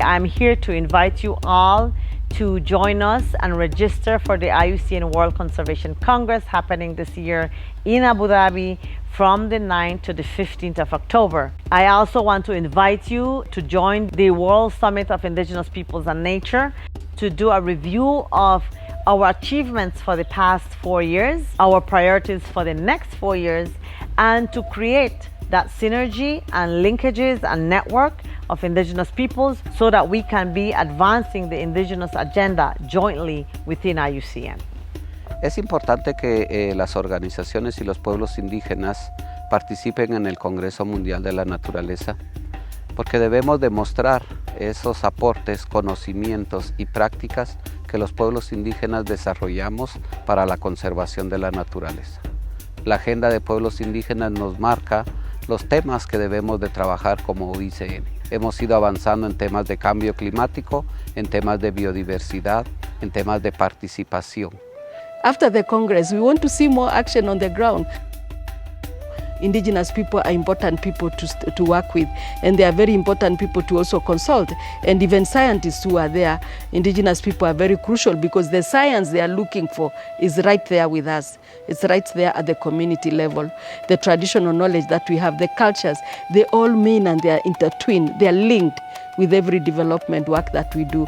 I'm here to invite you all to join us and register for the IUCN World Conservation Congress happening this year in Abu Dhabi from the 9th to the 15th of October. I also want to invite you to join the World Summit of Indigenous Peoples and Nature to do a review of our achievements for the past 4 years, our priorities for the next 4 years, and to create that synergy and linkages and network of Indigenous peoples so that we can be advancing the Indigenous agenda jointly within IUCN. Es importante que las organizaciones y los pueblos indígenas participen en el Congreso Mundial de la Naturaleza, porque debemos demostrar esos aportes, conocimientos y prácticas que los pueblos indígenas desarrollamos para la conservación de la naturaleza. La Agenda de Pueblos Indígenas nos marca los temas que debemos de trabajar como UICN. Hemos ido avanzando en temas de cambio climático, en temas de biodiversidad, en temas de participación. After the Congress, we want to see more action on the ground. Indigenous people are important people to work with, and they are very important people to also consult. And even scientists who are there, Indigenous people are very crucial because the science they are looking for is right there with us. It's right there at the community level. The traditional knowledge that we have, the cultures, they all mean and they are intertwined, they are linked with every development work that we do.